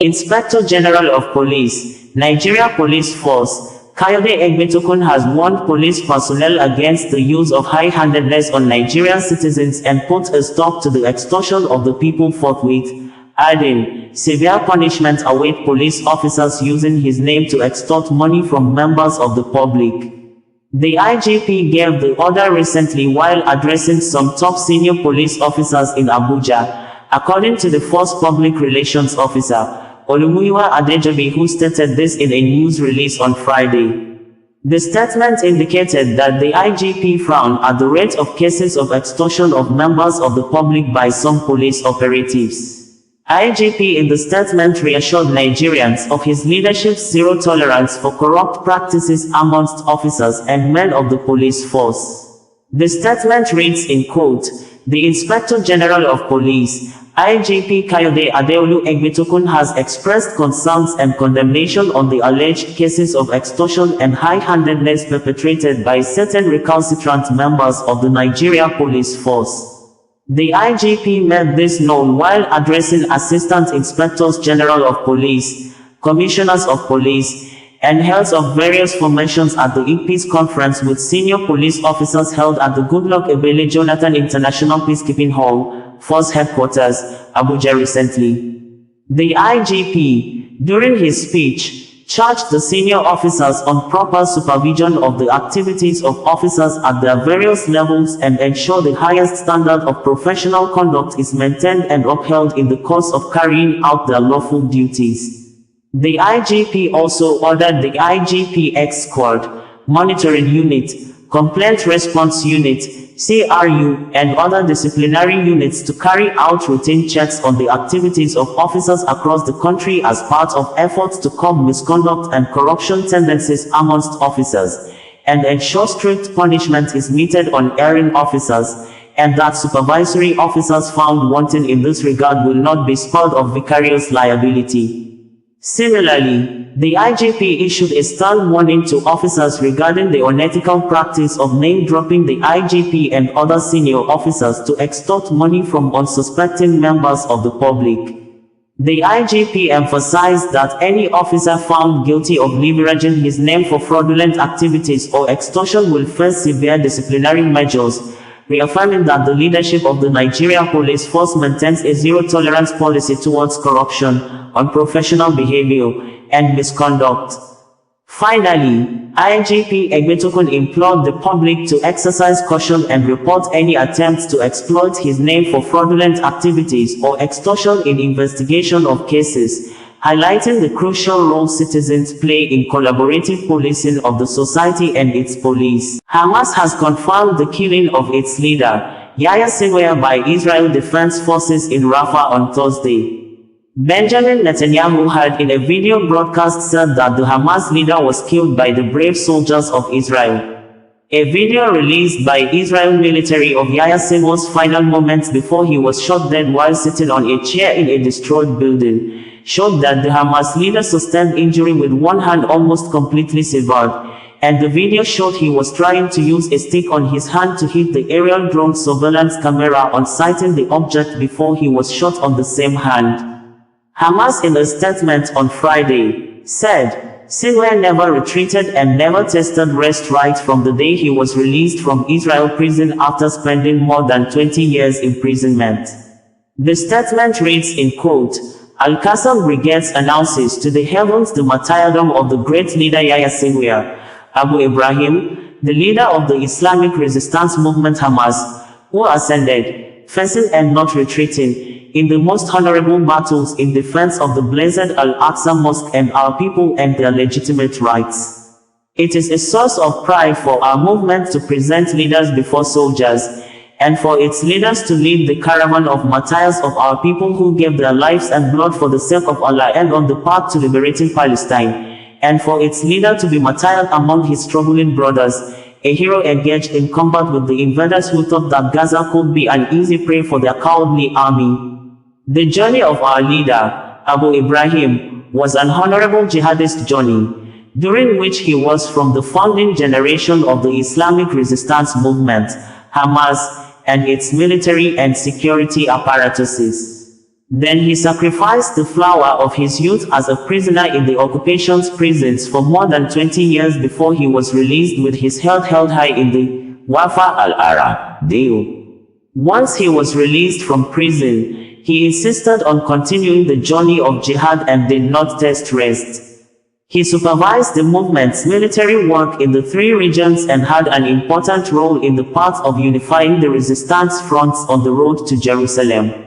Inspector General of Police, Nigeria Police Force, Kayode Egbetokun has warned police personnel against the use of high-handedness on Nigerian citizens and put a stop to the extortion of the people forthwith, adding, severe punishment await police officers using his name to extort money from members of the public. The IGP gave the order recently while addressing some top senior police officers in Abuja, according to the Force Public Relations Officer, Olumuyiwa Adejobi, who stated this in a news release on Friday. The statement indicated that the IGP frowned at the rate of cases of extortion of members of the public by some police operatives. IGP in the statement reassured Nigerians of his leadership's zero tolerance for corrupt practices amongst officers and men of the police force. The statement reads in quote, "The Inspector General of Police, IGP Kayode Egbetokun has expressed concerns and condemnation on the alleged cases of extortion and high-handedness perpetrated by certain recalcitrant members of the Nigeria Police Force." The IGP made this known while addressing Assistant Inspectors General of Police, Commissioners of Police, and heads of various formations at the Peace Conference with senior police officers held at the Goodluck Ebele Jonathan International Peacekeeping Hall, Force Headquarters, Abuja recently. The IGP, during his speech, charged the senior officers on proper supervision of the activities of officers at their various levels and ensure the highest standard of professional conduct is maintained and upheld in the course of carrying out their lawful duties. The IGP also ordered the IGP X Squad, Monitoring Unit, Complaint Response Unit, CRU, and other disciplinary units to carry out routine checks on the activities of officers across the country as part of efforts to curb misconduct and corruption tendencies amongst officers, and ensure strict punishment is meted on erring officers, and that supervisory officers found wanting in this regard will not be spared of vicarious liability. Similarly, the IGP issued a stern warning to officers regarding the unethical practice of name-dropping the IGP and other senior officers to extort money from unsuspecting members of the public. The IGP emphasized that any officer found guilty of leveraging his name for fraudulent activities or extortion will face severe disciplinary measures, reaffirming that the leadership of the Nigeria Police Force maintains a zero-tolerance policy towards corruption, unprofessional behavior, and misconduct. Finally, IGP Egbetokun implored the public to exercise caution and report any attempts to exploit his name for fraudulent activities or extortion in investigation of cases, highlighting the crucial role citizens play in collaborative policing of the society and its police. Hamas has confirmed the killing of its leader, Yahya Sinwar, by Israel Defense Forces in Rafah on Thursday. Benjamin Netanyahu had in a video broadcast said that the Hamas leader was killed by the brave soldiers of Israel. A video released by Israel military of Yahya Sinwar's final moments before he was shot dead while sitting on a chair in a destroyed building showed that the Hamas leader sustained injury with one hand almost completely severed, and the video showed he was trying to use a stick on his hand to hit the aerial drone surveillance camera on sighting the object before he was shot on the same hand. Hamas in a statement on Friday said, Sinwar never retreated and never tasted rest right from the day he was released from Israel prison after spending more than 20 years imprisonment. The statement reads in quote, Al-Qassam Brigades announces to the heavens the martyrdom of the great leader Yahya Sinwar, Abu Ibrahim, the leader of the Islamic resistance movement Hamas, who ascended, facing and not retreating, in the most honorable battles in defense of the blessed Al-Aqsa Mosque and our people and their legitimate rights. It is a source of pride for our movement to present leaders before soldiers, and for its leaders to lead the caravan of martyrs of our people who gave their lives and blood for the sake of Allah and on the path to liberating Palestine, and for its leader to be martyred among his struggling brothers, a hero engaged in combat with the invaders who thought that Gaza could be an easy prey for their cowardly army. The journey of our leader, Abu Ibrahim, was an honorable jihadist journey, during which he was from the founding generation of the Islamic resistance movement, Hamas, and its military and security apparatuses. Then he sacrificed the flower of his youth as a prisoner in the occupation's prisons for more than 20 years before he was released with his health held high in the Rafah al-Ara deal. Once he was released from prison, he insisted on continuing the journey of jihad and did not test rest. He supervised the movement's military work in the 3 regions and had an important role in the path of unifying the resistance fronts on the road to Jerusalem.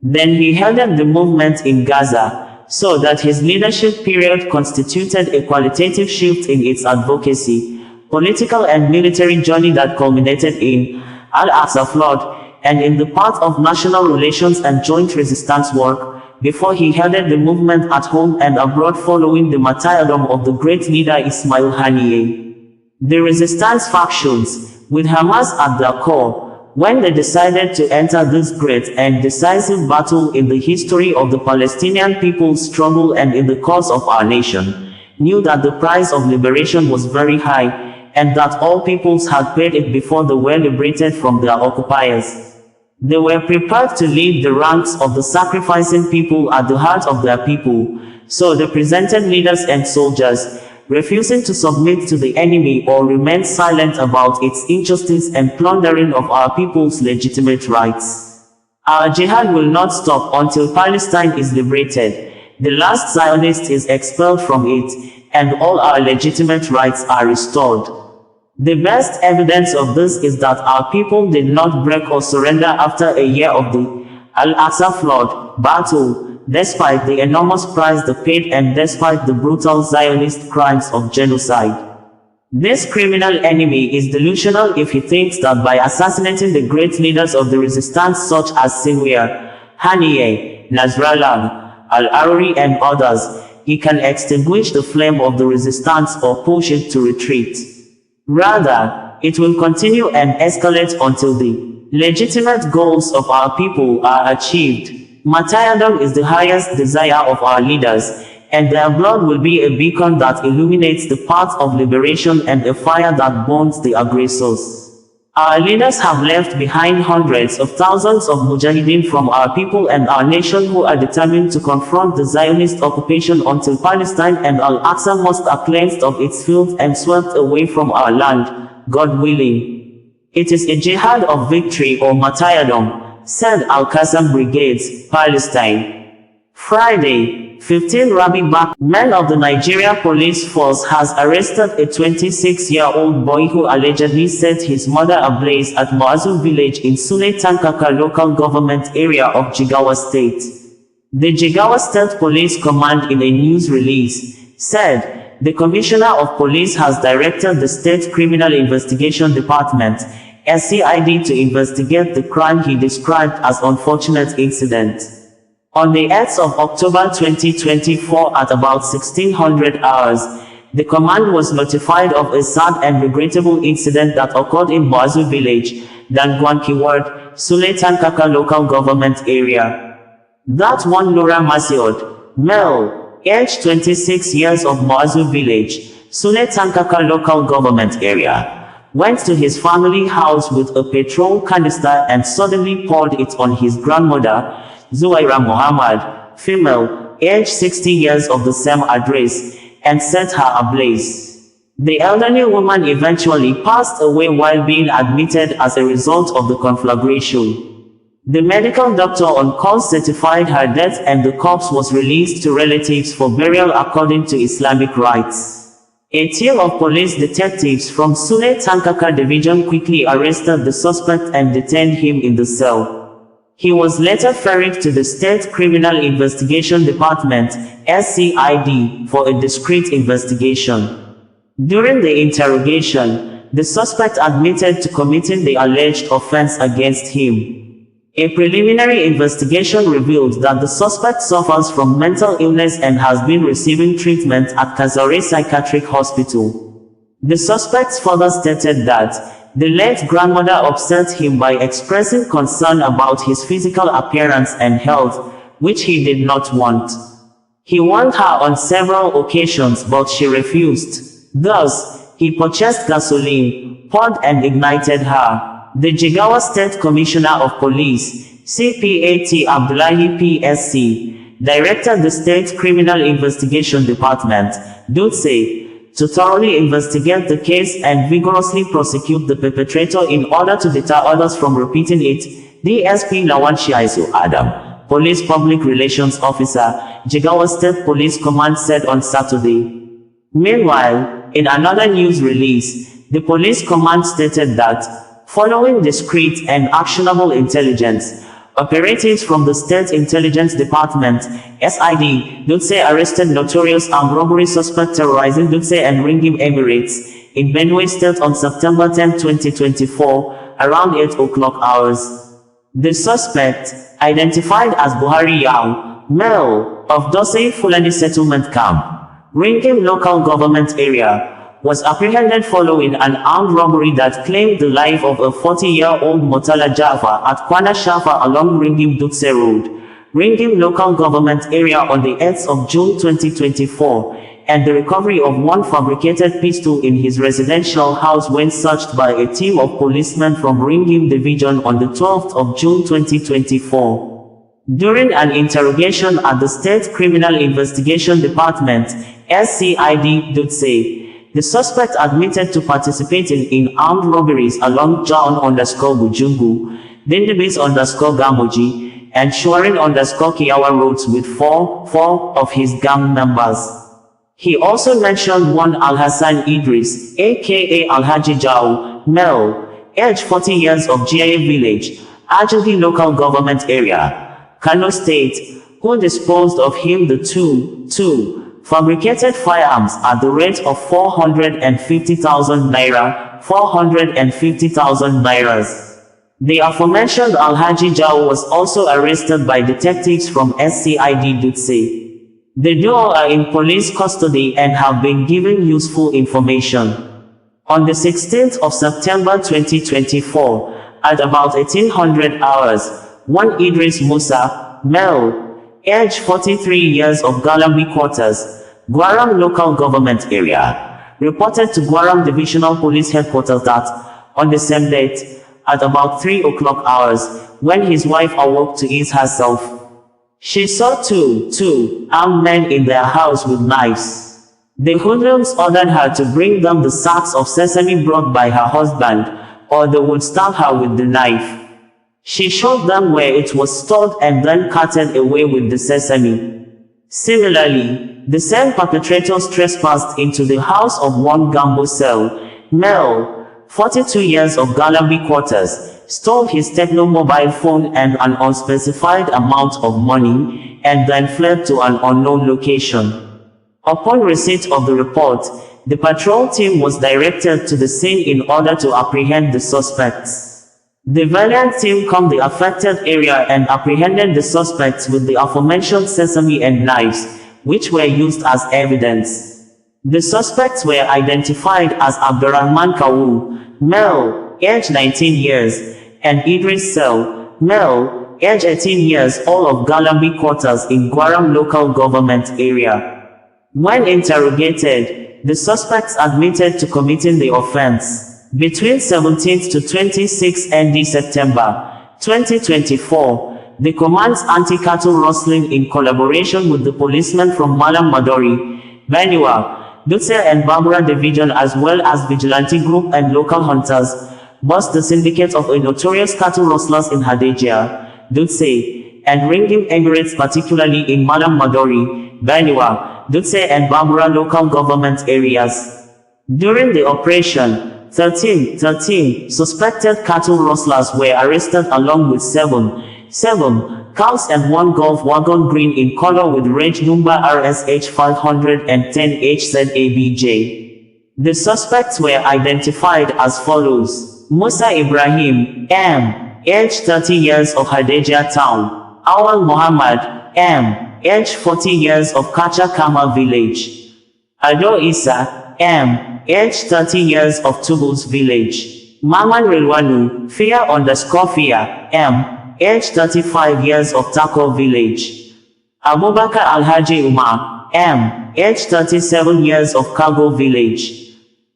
Then he headed the movement in Gaza, so that his leadership period constituted a qualitative shift in its advocacy, political and military journey that culminated in Al-Aqsa flood, and in the path of national relations and joint resistance work, before he headed the movement at home and abroad following the martyrdom of the great leader Ismail Haniyeh. The resistance factions, with Hamas at their core, when they decided to enter this great and decisive battle in the history of the Palestinian people's struggle and in the cause of our nation, knew that the price of liberation was very high, and that all peoples had paid it before they were liberated from their occupiers. They were prepared to lead the ranks of the sacrificing people at the heart of their people, so they presented leaders and soldiers, refusing to submit to the enemy or remain silent about its injustice and plundering of our people's legitimate rights. Our jihad will not stop until Palestine is liberated, the last Zionist is expelled from it, and all our legitimate rights are restored. The best evidence of this is that our people did not break or surrender after a year of the Al-Aqsa flood battle, despite the enormous price they paid and despite the brutal Zionist crimes of genocide. This criminal enemy is delusional if he thinks that by assassinating the great leaders of the resistance such as Sinwar, Haniyeh, Nasrallah, Al-Aruri and others, he can extinguish the flame of the resistance or push it to retreat. Rather, it will continue and escalate until the legitimate goals of our people are achieved. Martyrdom is the highest desire of our leaders, and their blood will be a beacon that illuminates the path of liberation and a fire that burns the aggressors. Our leaders have left behind hundreds of thousands of mujahideen from our people and our nation who are determined to confront the Zionist occupation until Palestine and Al-Aqsa must are cleansed of its filth and swept away from our land, God willing. It is a jihad of victory or martyrdom, said Al-Qassam Brigades, Palestine. Friday, 15 Rabi-Bak, men of the Nigeria police force has arrested a 26-year-old boy who allegedly set his mother ablaze at Moazu village in Sule Tankaka local government area of Jigawa state. The Jigawa State Police Command in a news release said, the Commissioner of Police has directed the State Criminal Investigation Department SCID to investigate the crime he described as unfortunate incident. On the 8th of October 2024 at about 1600 hours, the command was notified of a sad and regrettable incident that occurred in Moazu village, Dangwanki ward, Sule Tankaka local government area. That one Laura Masiod, male, age 26 years of Moazu village, Sule Tankaka local government area, went to his family house with a petrol canister and suddenly poured it on his grandmother, Zuwaira Muhammad, female, age 60 years of the same address, and set her ablaze. The elderly woman eventually passed away while being admitted as a result of the conflagration. The medical doctor on call certified her death and the corpse was released to relatives for burial according to Islamic rites. A team of police detectives from Sule Tankaka division quickly arrested the suspect and detained him in the cell. He was later ferried to the State Criminal Investigation Department (SCID) for a discreet investigation. During the interrogation, the suspect admitted to committing the alleged offense against him. A preliminary investigation revealed that the suspect suffers from mental illness and has been receiving treatment at Kazare Psychiatric Hospital. The suspect further stated that the late grandmother upset him by expressing concern about his physical appearance and health, which he did not want. He warned her on several occasions but she refused. Thus, he purchased gasoline, poured and ignited her. The Jigawa State Commissioner of Police, CPAT Abdullahi PSC, Director the State Criminal Investigation Department, Dutse, to thoroughly investigate the case and vigorously prosecute the perpetrator in order to deter others from repeating it, DSP Lawan Shaizu Adam, Police Public Relations Officer, Jigawa State Police Command said on Saturday. Meanwhile, in another news release, the police command stated that, following discreet and actionable intelligence, operatives from the State Intelligence Department, SID, Dutse arrested notorious armed robbery suspect terrorizing Dutse and Ringim Emirates in Benue State on September 10, 2024, around 8 o'clock hours. The suspect, identified as Buhari Yao, male, of Dosei Fulani Settlement Camp, Ringim Local Government Area, was apprehended following an armed robbery that claimed the life of a 40-year-old Murtala Jaffa at Kwana Shafa along Ringim Dutse Road, Ringim Local Government Area on the 8th of June 2024, and the recovery of one fabricated pistol in his residential house when searched by a team of policemen from Ringim Division on the 12th of June 2024. During an interrogation at the State Criminal Investigation Department, SCID Dutse, the suspect admitted to participating in armed robberies along John_Bujungu, Dindibis_Gamoji, and Shuarin_Kiawa roads with four of his gang members. He also mentioned one Al-Hassan Idris, aka Alhaji Jau, male, age 40 years of Jigawa village, Ajadi local government area, Kano State, who disposed of him the two fabricated firearms at the rate of 450,000 naira, 450,000 nairas. The aforementioned Alhaji Jau was also arrested by detectives from SCID Dutse. The duo are in police custody and have been given useful information. On the 16th of September 2024, at about 1800 hours, one Idris Musa, male, age 43 years of Galambi Quarters, Gwaram Local Government Area, reported to Gwaram Divisional Police Headquarters that, on the same date, at about 3 o'clock hours, when his wife awoke to ease herself, she saw two armed men in their house with knives. The hoodlums ordered her to bring them the sacks of sesame brought by her husband, or they would stab her with the knife. She showed them where it was stored and then carted away with the sesame. Similarly, the same perpetrators trespassed into the house of one Gambo Cell, male, 42 years of Galambi Quarters, stole his Techno mobile phone and an unspecified amount of money, and then fled to an unknown location. Upon receipt of the report, the patrol team was directed to the scene in order to apprehend the suspects. The valiant team combed the affected area and apprehended the suspects with the aforementioned sesame and knives, which were used as evidence. The suspects were identified as Abdurrahman Kawu, male, age 19 years, and Idris Sel, male, age 18 years, all of Galambi Quarters in Gwaram Local Government Area. When interrogated, the suspects admitted to committing the offense. Between 17th to 26th ND September 2024, the command's anti-cattle rustling in collaboration with the policemen from Malam Madori, Benua, Dutse and Barbara Division as well as vigilante group and local hunters, bust the syndicate of a notorious cattle rustlers in Hadejia, Dutse, and Ringim Emirates particularly in Malam Madori, Benua, Dutse and Barbara local government areas. During the operation, 13 suspected cattle rustlers were arrested along with 7 cows and 1 Golf wagon green in color with range number RSH 510HZABJ. The suspects were identified as follows: Musa Ibrahim, M., age 30 years of Hadejia Town; Awal Muhammad, M., age 40 years of Kacha Kama Village; Ado Isa, M., age 30 years of Tubus Village; Maman Rilwanu, Fia_Fia, M., age 35 years of Tako Village; Abubakar Alhaji Umar, M., age 37 years of Kago Village;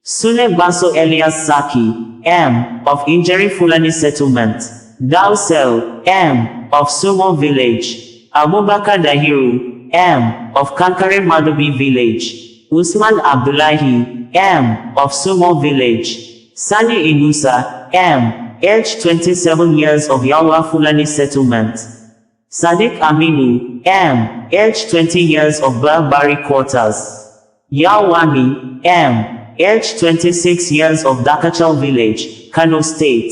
Sule Baso Elias Saki, M., of Injeri Fulani Settlement; Dausel, M. of Sumo Village. Abubakar Dahiru, M. of Kankare Madobi Village. Usman Abdullahi, M. of Sumo Village. Sani Inusa, M. aged 27 years of Yawa Fulani Settlement. Sadiq Aminu, M. aged 20 years of Barbari Quarters. Yawani, M. aged 26 years of Dakachal Village, Kano State.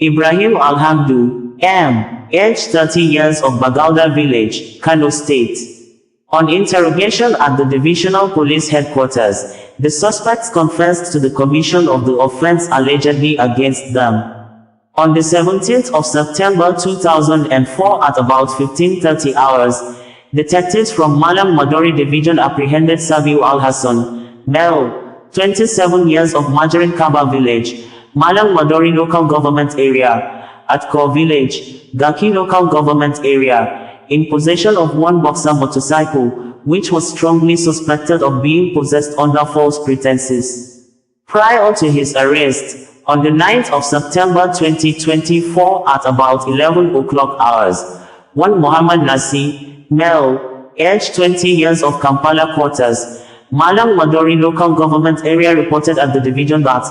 Ibrahim Alhamdu, M. aged 30 years of Bagauda Village, Kano State. On interrogation at the Divisional Police Headquarters, the suspects confessed to the commission of the offense allegedly against them. On the 17th of September 2004 at about 15:30 hours, detectives from Malam Madori Division apprehended Sabiu Al-Hassan, male, 27 years of Majarin Kaba Village, Malam Madori Local Government Area, at Kor Village, Gaki Local Government Area, in possession of one Boxer motorcycle, which was strongly suspected of being possessed under false pretenses. Prior to his arrest, on the 9th of September 2024 at about 11 o'clock hours, one Muhammad Nasi, male, aged 20 years of Kampala Quarters, Malam Madori Local Government Area reported at the division that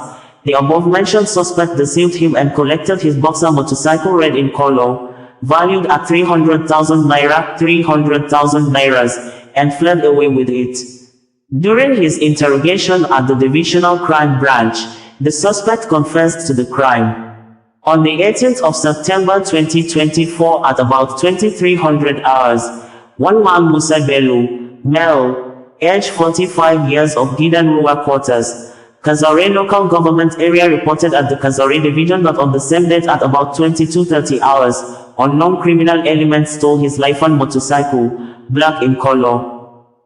the above-mentioned suspect deceived him and collected his Boxer motorcycle red in color, valued at 300,000 naira, and fled away with it. During his interrogation at the Divisional Crime Branch, the suspect confessed to the crime. On the 18th of September 2024 at about 2300 hours, one man Musa Bello, male, aged 45 years of Gidan Ruwa Quarters, Kazare Local Government Area reported at the Kazare Division that on the same date at about 22:30 hours, unknown criminal elements stole his Lifan motorcycle, black in color.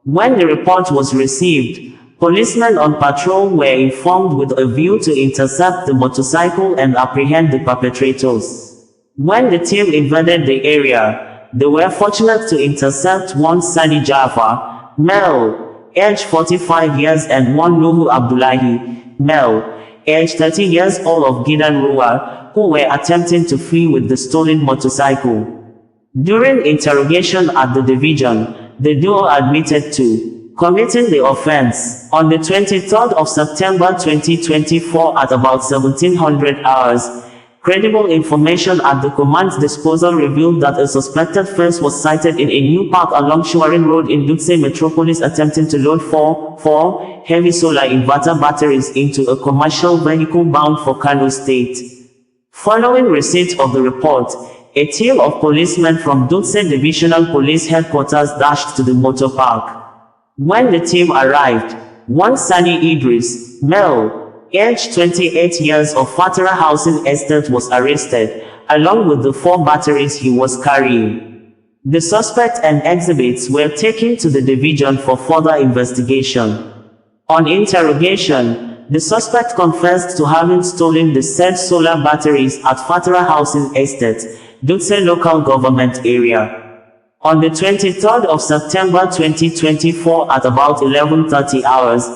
When the report was received, policemen on patrol were informed with a view to intercept the motorcycle and apprehend the perpetrators. When the team invaded the area, they were fortunate to intercept one Sani Jaffa, male, aged 45 years and one Nuhu Abdullahi, male, aged 30 years old of Gidan Ruwa, who were attempting to flee with the stolen motorcycle. During interrogation at the division, the duo admitted to committing the offense. On the 23rd of September 2024 at about 1700 hours, credible information at the command's disposal revealed that a suspected fence was sighted in a new park along Shuarin Road in Dutse Metropolis attempting to load four heavy solar inverter batteries into a commercial vehicle bound for Kano State. Following receipt of the report, a team of policemen from Dutse Divisional Police Headquarters dashed to the motor park. When the team arrived, one Sani Idris, male, aged 28 years of Fatara Housing Estate was arrested, along with the 4 batteries he was carrying. The suspect and exhibits were taken to the division for further investigation. On interrogation, the suspect confessed to having stolen the said solar batteries at Fatara Housing Estate, Dutse Local Government Area. On the 23rd of September 2024 at about 11:30 hours,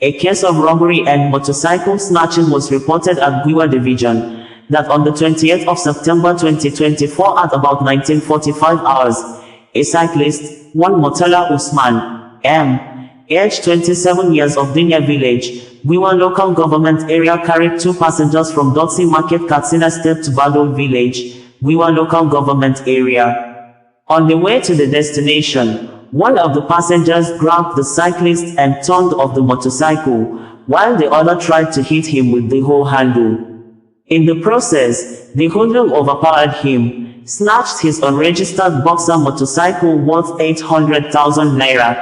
a case of robbery and motorcycle snatching was reported at Gwiwa Division. That on the 28th of September 2024 at about 19:45 hours, a cyclist, one Motala Usman, M., aged 27 years of Dinya Village, Gwiwa Local Government Area carried 2 passengers from Dotsi Market Katsina State to Badol Village, Gwiwa Local Government Area. On the way to the destination, one of the passengers grabbed the cyclist and turned off the motorcycle, while the other tried to hit him with the whole handle. In the process, the hoodlum overpowered him, snatched his unregistered Boxer motorcycle worth 800,000 naira,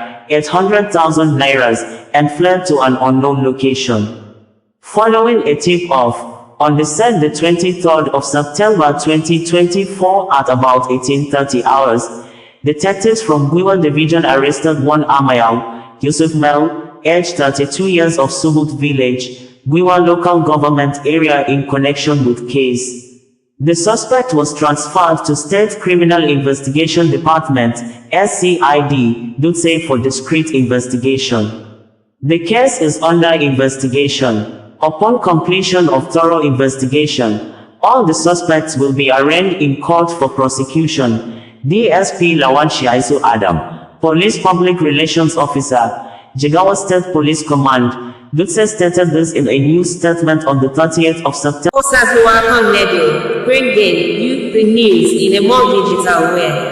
and fled to an unknown location. Following a tip-off, on the 23rd of September 2024 at about 18:30 hours, detectives from Gwiwa Division arrested one Amayal, Yusuf Mel, aged 32 years of Subut Village, Gwiwa Local Government Area in connection with case. The suspect was transferred to State Criminal Investigation Department, SCID, Dutse for discreet investigation. The case is under investigation. Upon completion of thorough investigation, All the suspects will be arraigned in court for prosecution. DSP Lawan Shaisu Adam, Police Public Relations Officer, Jigawa State Police Command, Dutse stated this in a news statement on the 30th of September. Bringing you the news in a more digital way.